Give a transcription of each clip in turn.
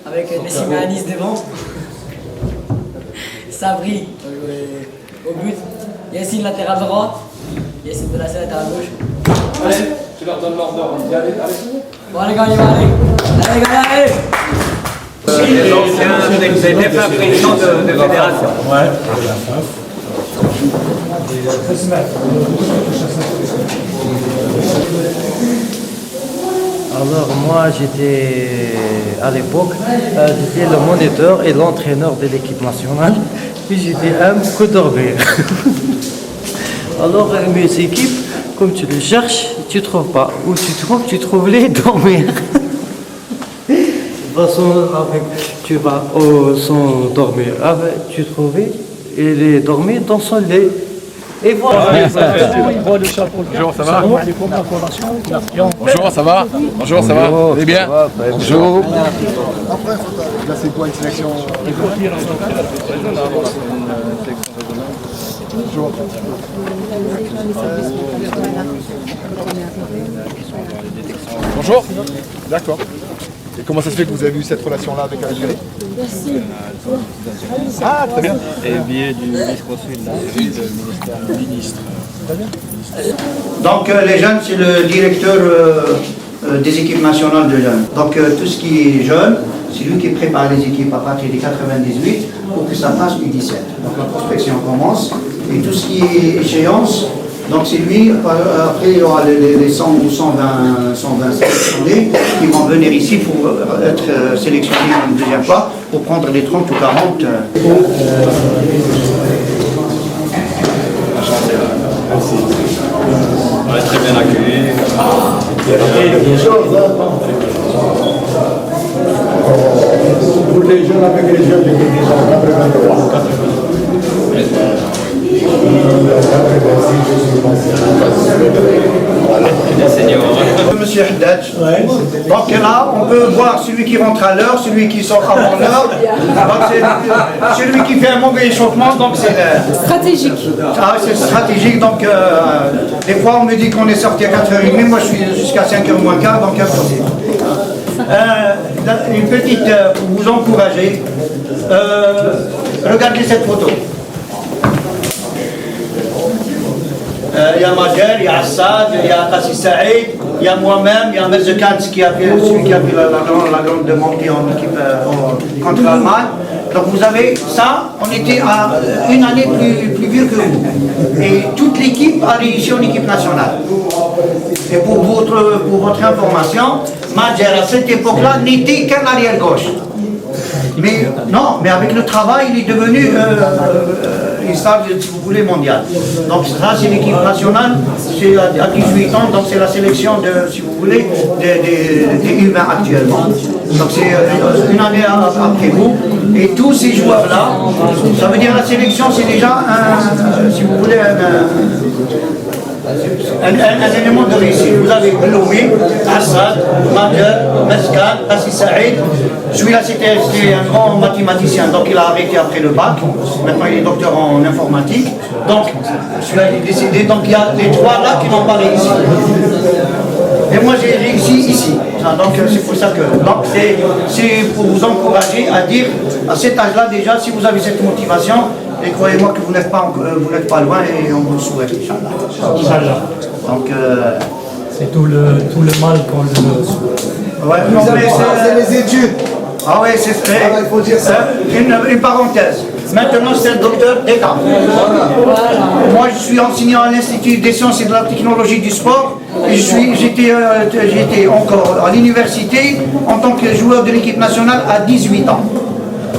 Avec Nessim Anis devant. Sabri au but. Yassine latéral droit. Yassine Benassé latéral gauche. Allez, tu leur donnes l'ordre. Allez. Bon les gars, allez. Allez les gars, allez. Les anciens des défunts présidents de fédération. Ouais. Alors moi j'étais à l'époque, j'étais le moniteur et l'entraîneur de l'équipe nationale et j'étais un peu dormir. Alors mes équipes, comme tu les cherches, tu ne trouves pas. Ou tu trouves les dormir. De toute façon, tu vas sans dormir. Tu trouvais et les dormir dans son lit. Et voilà. Bonjour, ça va? Bonjour, ça va? Bonjour, ça va? Vous allez bien? Bonjour. Là, c'est quoi une sélection? Bonjour. Bonjour. D'accord. Et comment ça se fait que vous avez eu cette relation-là avec Algérie? Ah, très bien. Et biais du vice-consul d'Algérie, le ministère. Donc les jeunes, c'est le directeur des équipes nationales de jeunes. Donc tout ce qui est jeune, c'est lui qui prépare les équipes à partir des 98 pour que ça passe U17. Donc la prospection commence et tout ce qui est échéance, donc c'est lui, après il y aura les 100 ou 120 sélectionnés qui vont venir ici pour être sélectionnés une deuxième fois pour prendre les 30 ou 40. Merci. On est très bien accueillis. Pour les jeunes avec les jeunes, j'ai dit 83. Monsieur Haddad. Donc là, on peut voir celui qui rentre à l'heure, celui qui sort avant l'heure. C'est celui qui fait un mauvais échauffement, donc c'est stratégique. Ah, c'est stratégique, donc des fois on me dit qu'on est sorti à 4h30, moi je suis jusqu'à 5h moins quart, donc impossible. Une petite, pour vous encourager, regardez cette photo. Il y a Majer, il y a Assad, il y a Qassi Saïd, il y a moi-même, il y a Merzekans qui a fait celui qui a fait la grande de montée en équipe contre l'Allemagne. Donc vous avez ça, on était à une année plus vieux que vous. Et toute l'équipe a réussi en équipe nationale. Et pour votre information, Majer à cette époque-là n'était qu'un arrière-gauche. Mais non, mais avec le travail, il est devenu une star, si vous voulez, mondial. Donc ça, c'est l'équipe nationale, c'est à 18 ans, donc c'est la sélection, si vous voulez, des humains actuellement. Donc c'est une année après vous. Et tous ces joueurs-là, ça veut dire la sélection, c'est déjà, si vous voulez, un élément de réussite. Vous avez Beloumi, Assad, Majer, Meskan, Qassi Saïd. Celui-là, c'était un grand mathématicien, donc il a arrêté après le bac. Maintenant, il est docteur en informatique. Donc, celui-là, il est décédé. Donc, il y a les trois là qui n'ont pas réussi. Et moi, j'ai réussi ici. Donc, c'est pour ça que. Donc, c'est pour vous encourager à dire, à cet âge-là, déjà, si vous avez cette motivation, et croyez-moi que vous n'êtes pas loin et on vous le souhaite, Inch'Allah. Donc, c'est tout le mal qu'on le souhaite. Ouais, non, mais c'est les études. Ah oui, c'est vrai. Il faut dire ça. Une parenthèse. Maintenant, c'est le docteur d'État. Moi, je suis enseignant à l'Institut des sciences et de la technologie du sport. Et j'étais encore à l'université en tant que joueur de l'équipe nationale à 18 ans.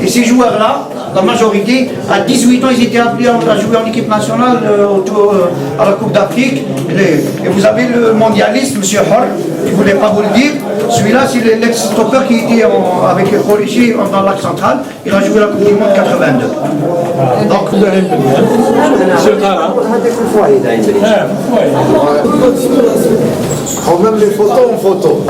Et ces joueurs-là, la majorité, à 18 ans, ils étaient appelés à jouer en équipe nationale à la Coupe d'Afrique. Et vous avez le mondialiste, M. Hor, je ne voulais pas vous le dire. Celui-là, c'est l'ex-stopper qui était avec Khorichi dans l'axe central. Il a joué la Coupe du Monde 82. Donc, on même les photos en photo.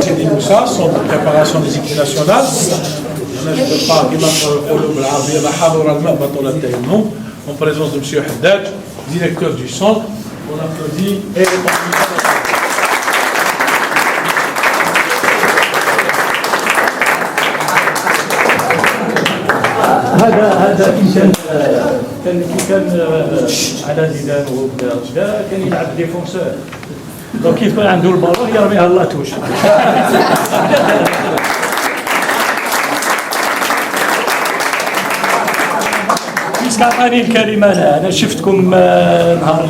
C'est des Moussa, sont en préparation des équipes nationales. Je ne peux pas, en présence de M. Haddad, directeur du centre. On applaudit et les هذا كان على زيدان وكذا كان يلعب ديفونسور دونك كي يكون عنده البالون يرميها لا توش عطاني الكلمه انا شفتكم نهار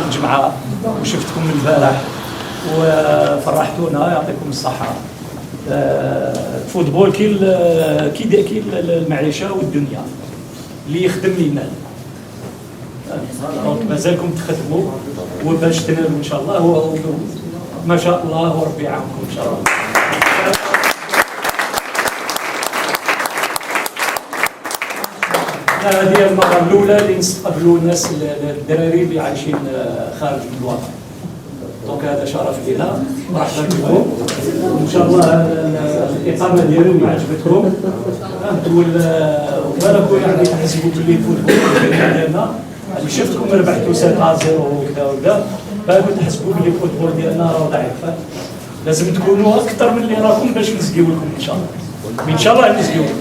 الجمعه وشفتكم البارح وفرحتونا يعطيكم الصحه. الفوتبول كي المعيشه والدنيا اللي يخدم ينال. دونك مازالكم تخدموا وباش تنالوا ان شاء الله ما شاء الله وربي يعاونكم ان شاء الله. هذه المره الاولى اللي نستقبلوا الناس الدراري اللي عايشين خارج الوطن. دونك هذا شرف لنا مرحبا بكم وان شاء الله الاقامه ديالهم عجبتكم انتم وباركوا يعني تحسبوا باللي الفوتبول ديالنا شفتكم ربحتوا 7-0 وكذا وكذا بالكم تحسبوا باللي الفوتبول ديالنا راه ضعيف. لازم تكونوا اكثر من اللي راكم باش نزكيو لكم ان شاء الله. ان شاء الله نزكيو لكم.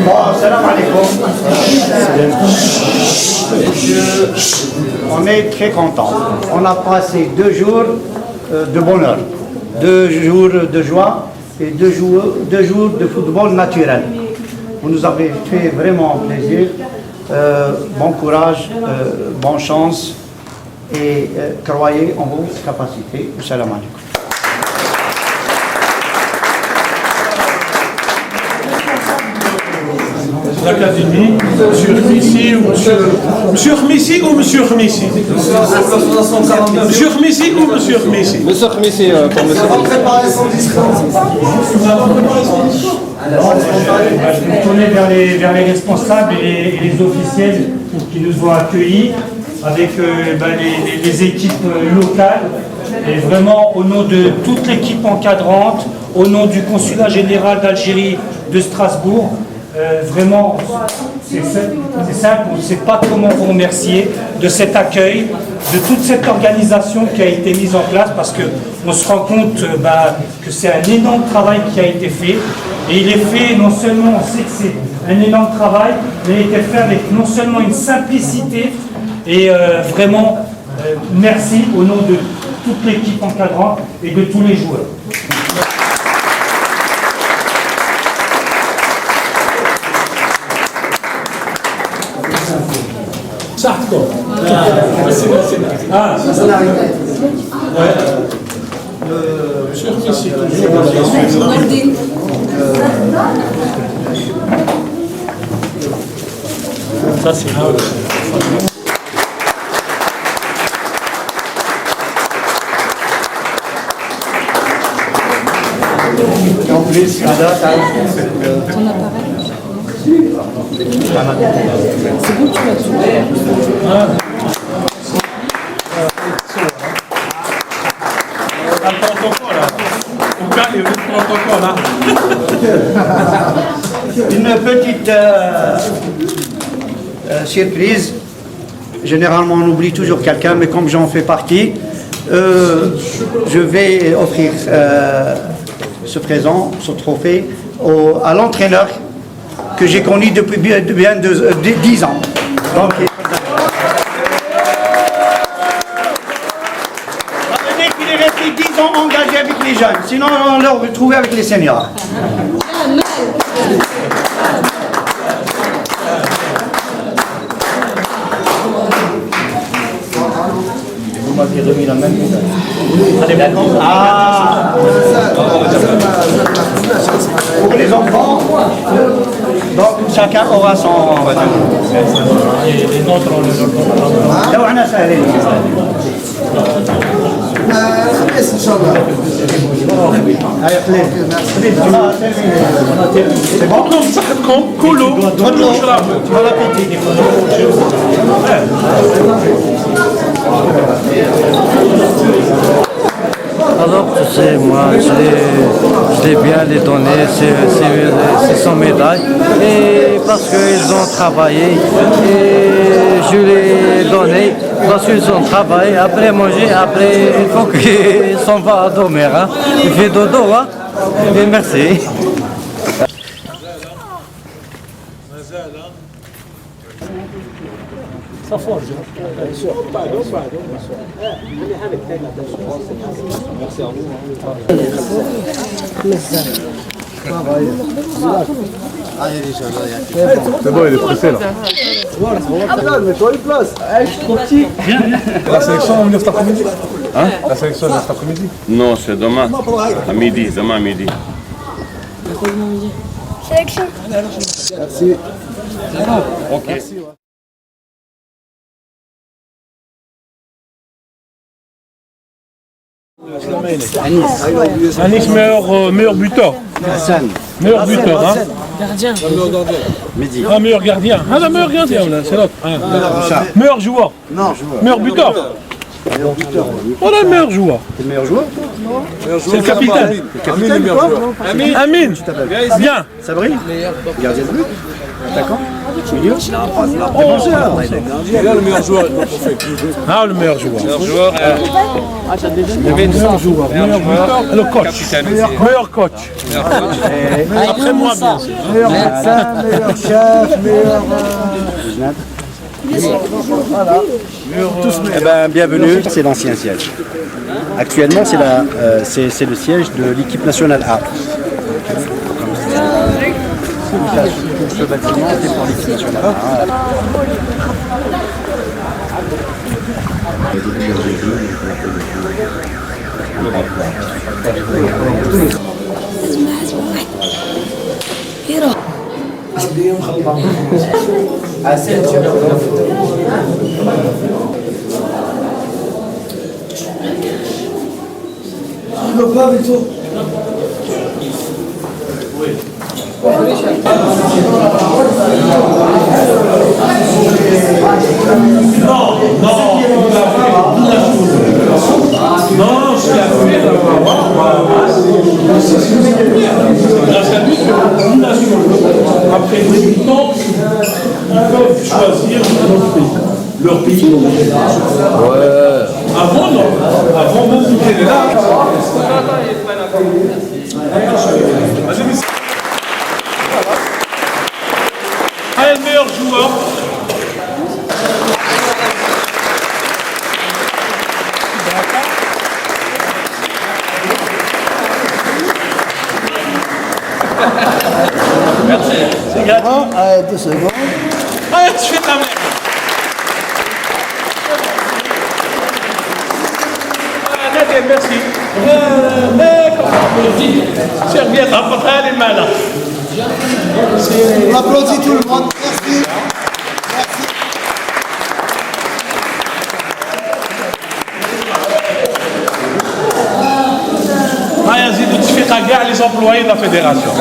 Bon, salam alaikum. On est très contents. On a passé 2 jours de bonheur, 2 jours de joie et 2 jours de football naturel. Vous nous avez fait vraiment plaisir. Bon courage, bonne chance et croyez en vos capacités. Salam alaikum. L'Académie, Monsieur Khmissi ou Monsieur Khmissi ou Monsieur Khmissi Monsieur Khmissi ou Monsieur Khmissi Monsieur Khmissi, pour Monsieur Je vais me tourner vers les responsables et les officiels qui nous ont accueillis avec les équipes locales et vraiment au nom de toute l'équipe encadrante, au nom du consulat général d'Algérie de Strasbourg. Vraiment, c'est simple, on ne sait pas comment vous remercier de cet accueil, de toute cette organisation qui a été mise en place parce qu'on se rend compte que c'est un énorme travail qui a été fait et il est fait non seulement, on sait que c'est un énorme travail, mais il a été fait avec non seulement une simplicité et vraiment merci au nom de toute l'équipe encadrante et de tous les joueurs. صحتكم Monsieur Khmissi ça c'est En plus, Ton appareil. C'est bon, tu vas tout. Une petite surprise. Généralement, on oublie toujours quelqu'un, mais comme j'en fais partie, je vais offrir ce présent, ce trophée, à l'entraîneur que j'ai connu depuis bien 10 ans. Donc, il est resté 10 ans engagé avec les jeunes, sinon on l'a retrouvé avec les seniors. Vous m'avez remis la même médaille. Ah. Pour les enfants, donc chacun aura son. les nôtres on les لو احنا سهلين. خميس ان شاء الله. هاي خليل. بطلوا بصحتكم كلوا تفضلوا وشربوا. Alors, tu sais, moi, je l'ai bien les donné, c'est son médaille. Et parce qu'ils ont travaillé, et je l'ai donné, parce qu'ils ont travaillé. Après manger, après, il faut qu'ils s'en va à dormir. Hein. Il fait dodo, hein. Et merci. C'est bon, il est pressé là. La sélection, on vient cet après-midi. Hein? La sélection, on vient cet après-midi. Non, c'est demain. À midi, demain à midi. Sélection. Merci. Ok. Merci. Anis, meilleur buteur. Meilleur buteur, hein. Gardien. Ah, meilleur gardien. Ah, le meilleur gardien, là, c'est l'autre. Ah. Meilleur joueur. Non, joueur. Meilleur buteur. Voilà le meilleur joueur. C'est le meilleur joueur? C'est le capitaine. Amine, le meilleur joueur. Amine. Bien. Sabri? Gardien de but? Attaquant? Milieu? Il est là le meilleur joueur. Ah, le meilleur joueur. Meilleur joueur, Meilleur joueur. Meilleur buteur. Le coach. Meilleur coach. Après moi, bien sûr. Meilleur médecin, meilleur chef, meilleur... Voilà. Eh ben, bienvenue, c'est l'ancien siège. Actuellement, c'est le siège de l'équipe nationale A. Ce bâtiment, c'est pour l'équipe nationale A. Non, ce qu'il a fait, grâce à lui, après 18 ans, ils peuvent choisir leur pays. Avant, non. Avant, même si tu es là. Ah, le meilleur joueur. C'est gratuit. Allez, 2 secondes. Allez, tu fais ta merde. Allez, merci. Serviette, rapportez les mains là. On applaudit tout le monde. Merci. Ah, Yazid, tu fais ta guerre les employés de la fédération.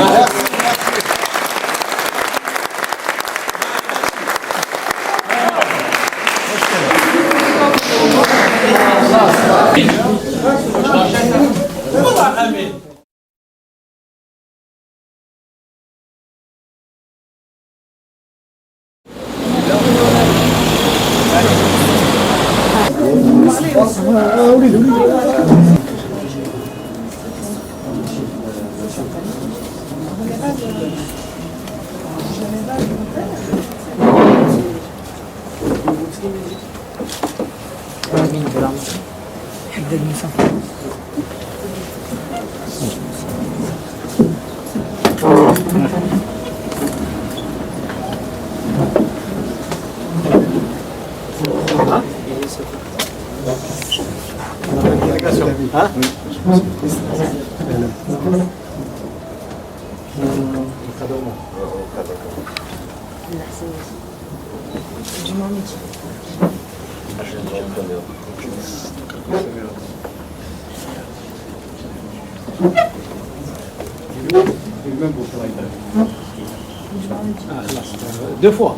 Deux fois.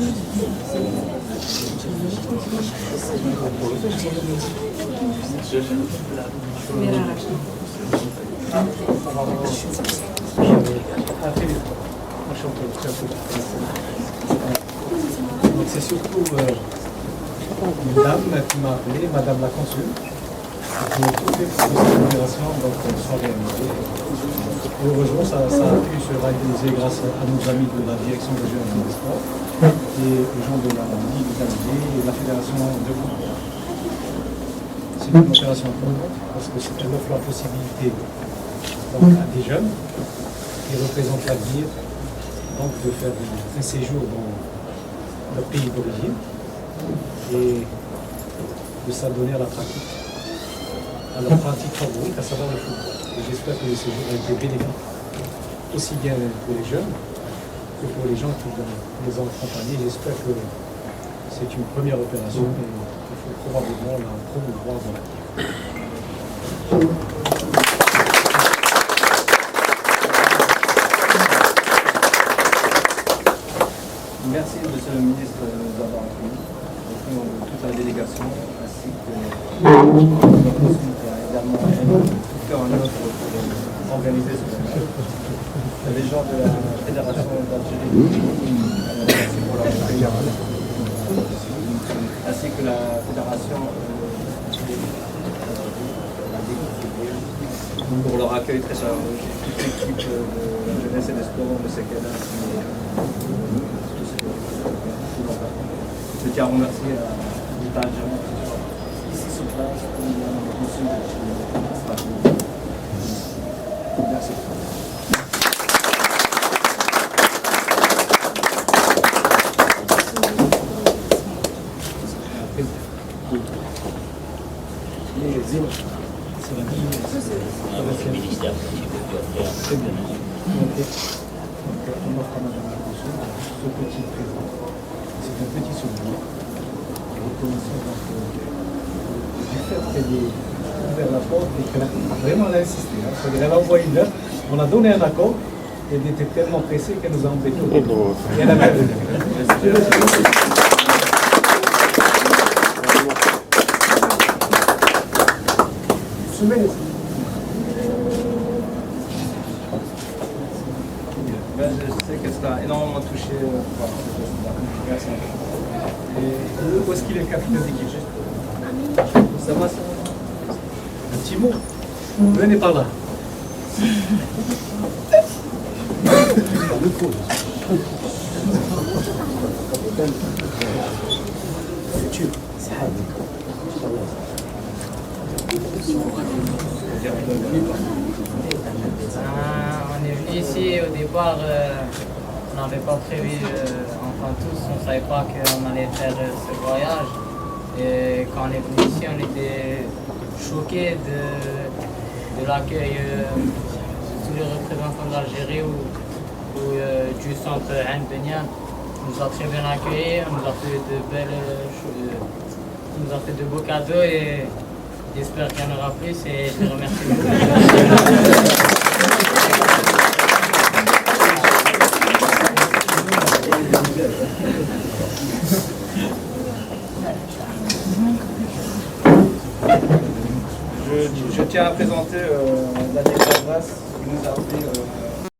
Donc c'est surtout une dame qui m'a appelé, Madame la Consul, qui a tout fait pour que cette opération soit réalisée. Et heureusement, ça a pu se réaliser grâce à nos amis de la direction régionale des sports et aux gens de la Ligue d'Alger et de la Fédération de football. C'est une opération importante parce que elle offre la possibilité à des jeunes qui représentent l'avenir donc de faire un séjour dans leur pays d'origine et de s'adonner à la pratique, à leur pratique favorite, à savoir le football. Et j'espère que le séjour a été bénéfique, aussi bien pour les jeunes que pour les gens qui les ont accompagnés. J'espère que c'est une première opération et il faut probablement la promouvoir dans l'avenir. Merci, Monsieur le ministre, de nous avoir accueillis, au nom de toute la délégation, ainsi que également faire un œuvre pour organiser ce voyage. Les gens de la Fédération d'Algérie, merci pour leur accueil, ainsi que la Fédération pour leur accueil très chaleureux. Toute l'équipe de la jeunesse et des sports, de Sekela, je tiens à remercier l'État algérien ici sur place pour nous merci. On offre à Madame la Consul ce petit présent. C'est un petit souvenir. Reconnaissant du fait qu'elle ait ouvert la porte et qu'elle a vraiment insisté. Elle a envoyé une lettre, on a donné un accord, et elle était tellement pressée qu'elle nous a embêtés au début. Et elle a même Je sais que ça a énormément touché merci. Et où est-ce qu'il est le capitaine d'équipe? Ça va, Un petit mot. Venez par là. On est venu ici au départ, on n'avait pas prévu, enfin tous, on ne savait pas qu'on allait faire ce voyage. Et quand on est venu ici, on était choqués de l'accueil de tous les représentants d'Algérie ou du centre Ain Beniam. On nous a très bien accueillis, on nous a fait de belles choses, on nous a fait de beaux cadeaux et j'espère qu'il y en aura plus et je les remercie beaucoup. Je tiens à présenter